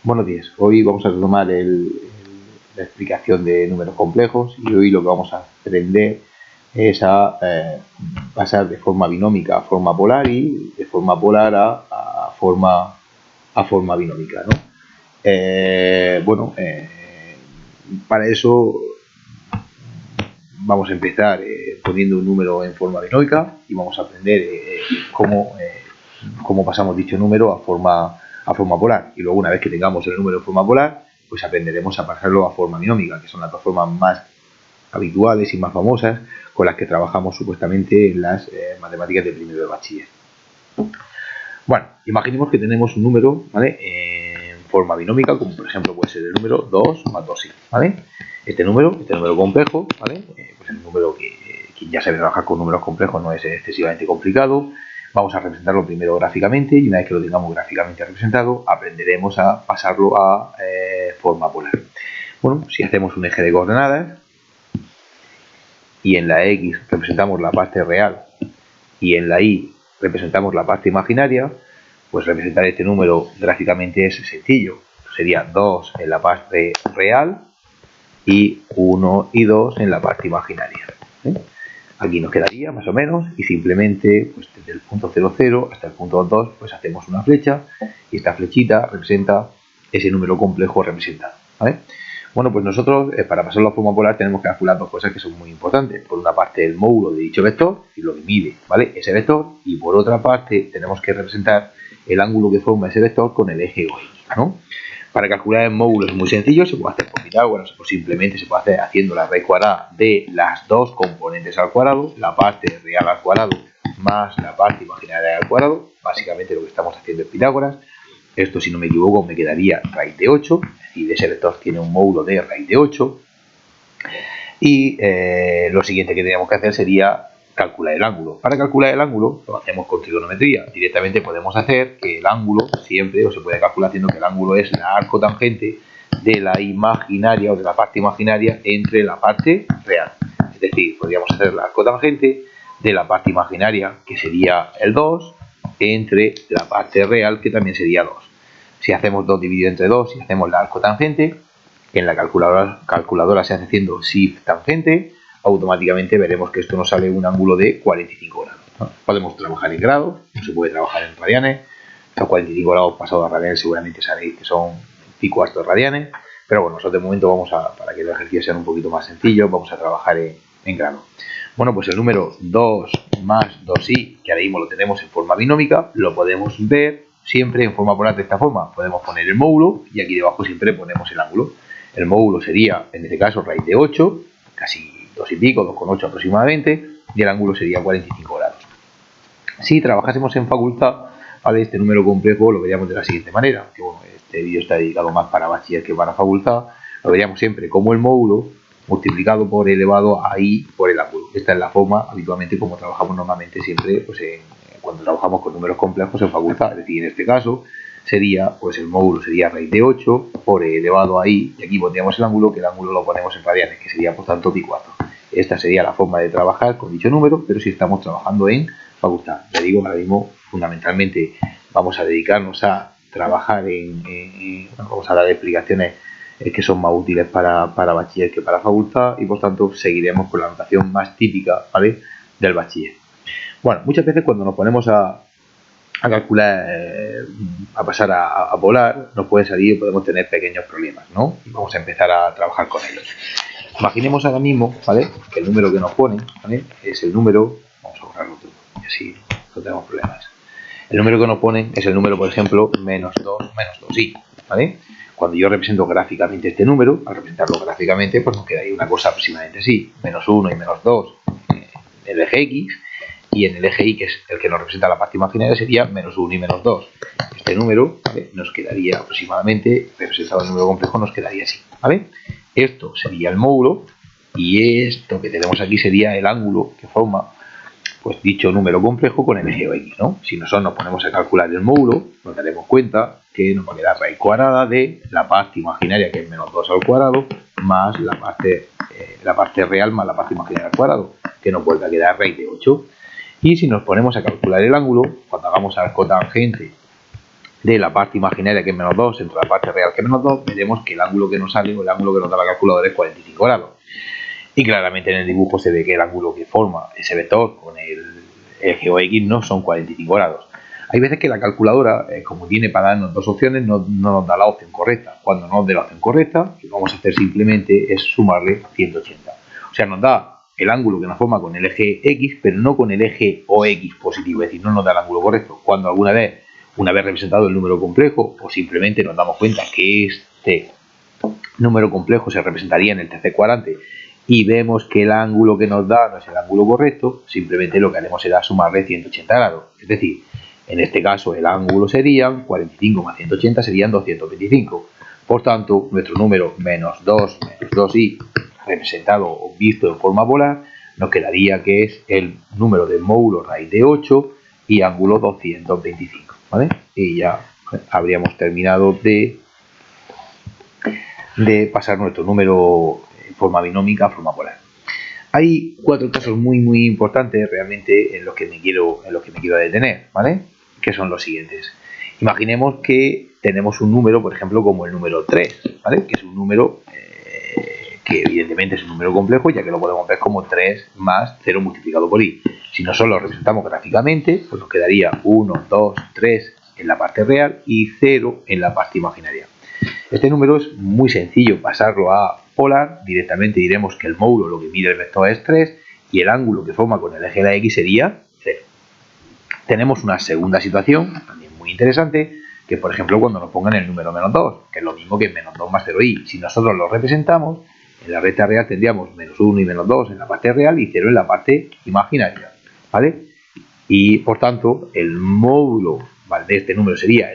Buenos días, hoy vamos a retomar la explicación de números complejos y hoy lo que vamos a aprender es a pasar de forma binómica a forma polar y de forma polar a forma binómica, ¿no? Para eso vamos a empezar poniendo un número en forma binómica y vamos a aprender cómo pasamos dicho número a forma polar, y luego una vez que tengamos el número en forma polar, pues aprenderemos a pasarlo a forma binómica, que son las dos formas más habituales y más famosas con las que trabajamos supuestamente en las matemáticas de primero de bachiller. Bueno, imaginemos que tenemos un número, ¿vale?, en forma binómica, como por ejemplo puede ser el número 2 más 2i, ¿vale? Este número complejo, ¿vale? Pues el número que ya sabe trabajar con números complejos no es excesivamente complicado. Vamos a representarlo primero gráficamente y una vez que lo tengamos gráficamente representado, aprenderemos a pasarlo a forma polar. Bueno, si hacemos un eje de coordenadas y en la X representamos la parte real y en la Y representamos la parte imaginaria, pues representar este número gráficamente es sencillo. Sería 2 en la parte real y 1 y 2 en la parte imaginaria. Aquí nos quedaría más o menos y simplemente pues desde el punto 0, 0 hasta el punto 2 pues hacemos una flecha y esta flechita representa ese número complejo representado, ¿vale? Bueno, pues nosotros para pasarlo a forma polar tenemos que calcular dos cosas que son muy importantes. Por una parte el módulo de dicho vector y lo que mide, ¿vale?, ese vector, y por otra parte tenemos que representar el ángulo que forma ese vector con el eje OX, ¿no? Para calcular el módulo es muy sencillo, se puede hacer por Pitágoras o simplemente se puede hacer haciendo la raíz cuadrada de las dos componentes al cuadrado, la parte real al cuadrado más la parte imaginaria al cuadrado. Básicamente lo que estamos haciendo es Pitágoras. Esto, si no me equivoco, me quedaría raíz de 8, es decir, ese vector tiene un módulo de raíz de 8. Y lo siguiente que tenemos que hacer sería calcular el ángulo. Para calcular el ángulo lo hacemos con trigonometría. Directamente podemos hacer que el ángulo siempre, o se puede calcular haciendo que el ángulo es la arcotangente de la imaginaria o de la parte imaginaria entre la parte real. Es decir, podríamos hacer la arcotangente de la parte imaginaria, que sería el 2, entre la parte real, que también sería 2. Si hacemos 2 dividido entre 2 y hacemos la arcotangente, en la calculadora se hace haciendo shift tangente, automáticamente veremos que esto nos sale un ángulo de 45 grados, ¿no? Podemos trabajar en grados, no se puede trabajar en radianes. Estos 45 grados pasados a radianes seguramente sabéis que son pi cuartos de radianes, pero bueno, nosotros de momento para que los ejercicios sean un poquito más sencillos, vamos a trabajar en grados. Bueno, pues el número 2 más 2i, que ahora mismo lo tenemos en forma binómica, lo podemos ver siempre en forma polar de esta forma. Podemos poner el módulo y aquí debajo siempre ponemos el ángulo. El módulo sería, en este caso, raíz de 8, casi 2 y pico, 2,8 aproximadamente, y el ángulo sería 45 grados. Si trabajásemos en facultad, ¿vale?, este número complejo lo veríamos de la siguiente manera, que bueno, este vídeo está dedicado más para bachiller que para facultad. Lo veríamos siempre como el módulo multiplicado por elevado a i por el ángulo. Esta es la forma habitualmente como trabajamos normalmente siempre pues cuando trabajamos con números complejos en facultad. Es decir, en este caso sería, pues el módulo sería raíz de 8 por elevado a i, y aquí pondríamos el ángulo, que el ángulo lo ponemos en radianes, que sería por tanto pi 4. Esta sería la forma de trabajar con dicho número, pero si estamos trabajando en facultad. Ya digo, ahora mismo fundamentalmente vamos a dedicarnos a trabajar vamos a dar explicaciones que son más útiles para bachiller que para facultad, y por tanto seguiremos con la notación más típica, ¿vale?, del bachiller. Bueno, muchas veces cuando nos ponemos a calcular, a pasar a polar, nos puede salir, podemos tener pequeños problemas, ¿no? Y vamos a empezar a trabajar con ellos. Imaginemos ahora mismo, ¿vale?, que el número que nos ponen, ¿vale?, es el número, vamos a borrarlo todo, y así no tenemos problemas. El número que nos ponen es el número, por ejemplo, menos 2i, ¿vale? Cuando yo represento gráficamente este número, al representarlo gráficamente, pues nos queda ahí una cosa aproximadamente así, menos 1 y menos 2 en el eje X, y en el eje Y, que es el que nos representa la parte imaginaria, sería menos 1 y menos 2. Este número, ¿vale?, nos quedaría aproximadamente, representado en número complejo, nos quedaría así, ¿vale? Esto sería el módulo, y esto que tenemos aquí sería el ángulo que forma pues dicho número complejo con el eje X, ¿no? Si nosotros nos ponemos a calcular el módulo, nos daremos cuenta que nos va a quedar raíz cuadrada de la parte imaginaria, que es menos 2 al cuadrado, más la parte real más la parte imaginaria al cuadrado, que nos vuelve a quedar raíz de 8. Y si nos ponemos a calcular el ángulo, cuando hagamos arcotangente de la parte imaginaria, que es menos 2, entre la parte real, que es menos 2, veremos que el ángulo que nos sale o el ángulo que nos da la calculadora es 45 grados. Y claramente en el dibujo se ve que el ángulo que forma ese vector con el eje o X no son 45 grados. Hay veces que la calculadora, como tiene para darnos dos opciones, no nos da la opción correcta. Cuando nos dé la opción correcta, lo que vamos a hacer simplemente es sumarle 180. O sea, nos da el ángulo que nos forma con el eje X, pero no con el eje OX positivo, es decir, no nos da el ángulo correcto. Cuando una vez representado el número complejo, o simplemente nos damos cuenta que este número complejo se representaría en el tercer cuadrante y vemos que el ángulo que nos da no es el ángulo correcto, simplemente lo que haremos será sumarle 180 grados. Es decir, en este caso el ángulo serían 45 más 180 serían 225. Por tanto, nuestro número menos 2i representado o visto en forma polar nos quedaría que es el número de módulo raíz de 8 y ángulo 225. ¿Vale? Y ya habríamos terminado de pasar nuestro número en forma binómica a forma polar. Hay 4 casos muy importantes realmente en los que me quiero detener, ¿vale? Que son los siguientes. Imaginemos que tenemos un número, por ejemplo, como el número 3, ¿vale? Que es un número que evidentemente es un número complejo, ya que lo podemos ver como 3 más 0 multiplicado por i. Si nosotros lo representamos gráficamente, pues nos quedaría 1, 2, 3 en la parte real y 0 en la parte imaginaria. Este número es muy sencillo pasarlo a polar. Directamente diremos que el módulo lo que mide el vector es 3 y el ángulo que forma con el eje de la X sería 0. Tenemos una segunda situación, también muy interesante, que por ejemplo cuando nos pongan el número menos 2, que es lo mismo que menos 2 más 0i. Si nosotros lo representamos, en la recta real tendríamos menos 1 y menos 2 en la parte real y 0 en la parte imaginaria, ¿vale? Y por tanto, el módulo, ¿vale?, de este número sería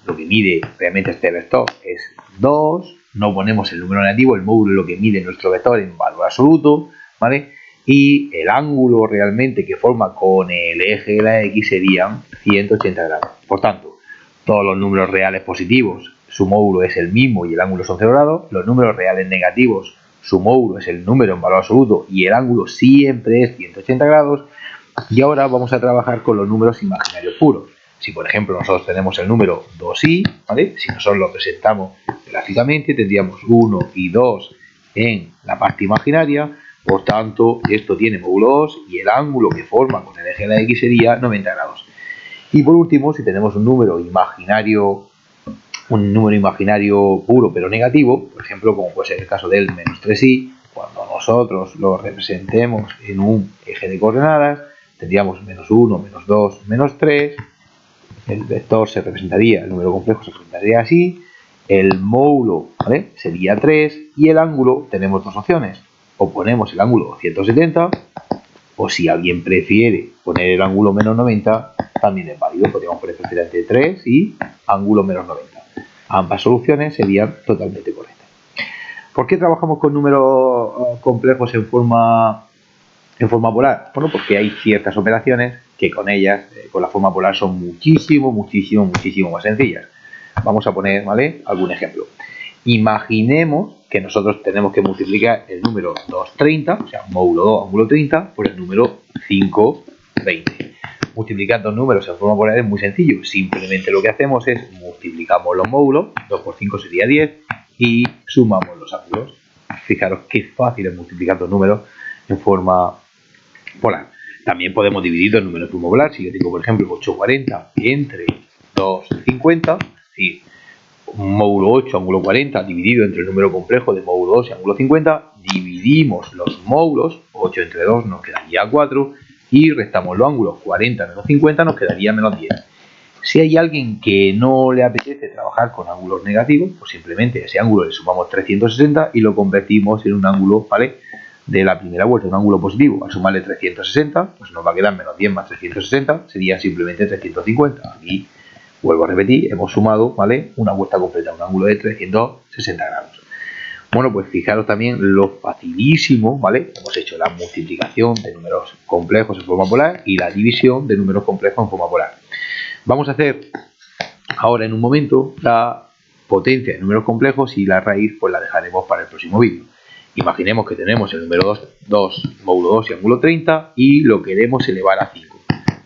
lo que mide realmente este vector es 2, no ponemos el número negativo, el módulo es lo que mide nuestro vector en valor absoluto, ¿vale? Y el ángulo realmente que forma con el eje de la X serían 180 grados. Por tanto, todos los números reales positivos, su módulo es el mismo y el ángulo son 0 grados. Los números reales negativos, su módulo es el número en valor absoluto y el ángulo siempre es 180 grados. Y ahora vamos a trabajar con los números imaginarios puros. Si por ejemplo nosotros tenemos el número 2i, ¿vale? Si nosotros lo presentamos gráficamente tendríamos 1 y 2 en la parte imaginaria, por tanto esto tiene módulo 2 y el ángulo que forma con el eje de la X sería 90 grados. Y por último, si tenemos un número imaginario puro pero negativo, por ejemplo como puede ser el caso del menos 3i, cuando nosotros lo representemos en un eje de coordenadas, tendríamos menos 1, menos 2, menos 3, el vector se representaría, el número complejo se representaría así, el módulo, ¿vale?, sería 3 y el ángulo tenemos dos opciones, o ponemos el ángulo 170 o si alguien prefiere poner el ángulo menos 90 también es válido, podríamos poner preferente 3 y ángulo menos 90. Ambas soluciones serían totalmente correctas. ¿Por qué trabajamos con números complejos en forma polar? Bueno, porque hay ciertas operaciones que con ellas, con la forma polar, son muchísimo más sencillas. Vamos a poner, ¿vale?, algún ejemplo. Imaginemos que nosotros tenemos que multiplicar el número 230, o sea, módulo 2, ángulo 30, por el número 520. Multiplicar dos números en forma polar es muy sencillo. Simplemente lo que hacemos es multiplicamos los módulos, 2 por 5 sería 10, y sumamos los ángulos. Fijaros qué fácil es multiplicar dos números en forma polar. También podemos dividir dos números en forma polar. Si yo tengo, por ejemplo, 840 entre 250, y módulo 8, ángulo 40, dividido entre el número complejo de módulo 2 y ángulo 50, dividimos los módulos, 8 entre 2 nos quedaría 4, y restamos los ángulos, 40 menos 50 nos quedaría menos 10. Si hay alguien que no le apetece trabajar con ángulos negativos, pues simplemente a ese ángulo le sumamos 360 y lo convertimos en un ángulo, ¿vale?, de la primera vuelta, un ángulo positivo. Al sumarle 360, pues nos va a quedar menos 10 más 360, sería simplemente 350. Aquí, vuelvo a repetir, hemos sumado, ¿vale?, una vuelta completa, un ángulo de 360 grados. Bueno, pues fijaros también lo facilísimo, ¿vale? Hemos hecho la multiplicación de números complejos en forma polar y la división de números complejos en forma polar. Vamos a hacer ahora en un momento la potencia de números complejos y la raíz pues la dejaremos para el próximo vídeo. Imaginemos que tenemos el número 2 módulo 2 y ángulo 30 y lo queremos elevar a 5.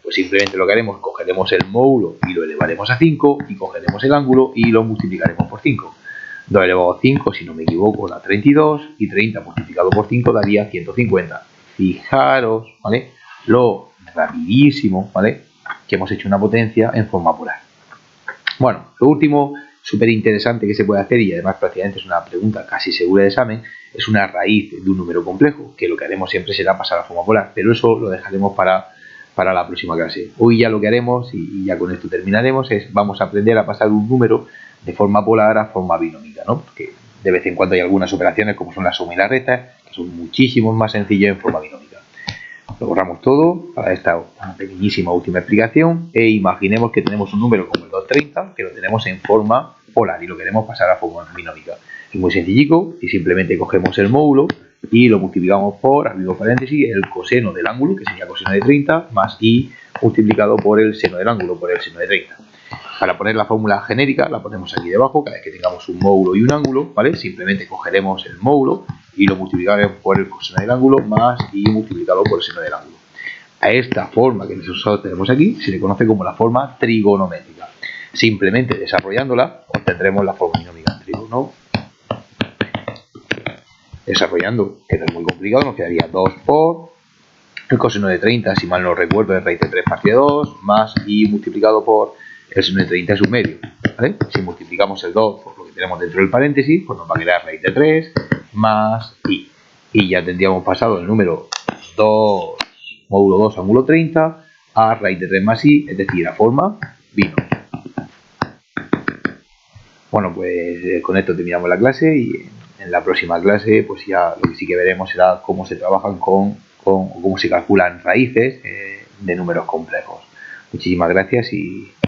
pues simplemente lo que haremos, cogeremos el módulo y lo elevaremos a 5 y cogeremos el ángulo y lo multiplicaremos por 5. 2 elevado a 5, si no me equivoco, da 32 y 30 multiplicado por 5 daría 150. Fijaros, ¿vale? Lo rapidísimo, ¿vale? Que hemos hecho una potencia en forma polar. Bueno, lo último súper interesante que se puede hacer, y además prácticamente es una pregunta casi segura de examen, es una raíz de un número complejo, que lo que haremos siempre será pasar a forma polar, pero eso lo dejaremos para la próxima clase. Hoy ya lo que haremos, y ya con esto terminaremos, es vamos a aprender a pasar un número de forma polar a forma binómica, ¿no? Porque de vez en cuando hay algunas operaciones como son la suma y la resta, que son muchísimo más sencillas en forma binómica. Lo borramos todo para esta pequeñísima última explicación e imaginemos que tenemos un número como el 230 que lo tenemos en forma polar y lo queremos pasar a forma binómica. Es muy sencillico y simplemente cogemos el módulo y lo multiplicamos por, abrimos paréntesis, el coseno del ángulo, que sería coseno de 30, más i multiplicado por el seno del ángulo, por el seno de 30. Para poner la fórmula genérica la ponemos aquí debajo, cada vez que tengamos un módulo y un ángulo, ¿vale? Simplemente cogeremos el módulo y lo multiplicaremos por el coseno del ángulo más i multiplicado por el seno del ángulo. A esta forma que nosotros tenemos aquí se le conoce como la forma trigonométrica. Simplemente desarrollándola obtendremos la forma binómica. Desarrollando, que no es muy complicado, nos quedaría 2 por el coseno de 30, si mal no recuerdo, es raíz de 3 parte de 2, más i multiplicado por el seno de 30 submedio, ¿vale? Si multiplicamos el 2 por lo que tenemos dentro del paréntesis, pues nos va a quedar raíz de 3 más i. Y ya tendríamos pasado el número 2, módulo 2, ángulo 30, a raíz de 3 más i, es decir, a forma binómica. Bueno, pues con esto terminamos la clase y en la próxima clase pues ya lo que sí que veremos será cómo se trabajan con cómo se calculan raíces de números complejos. Muchísimas gracias y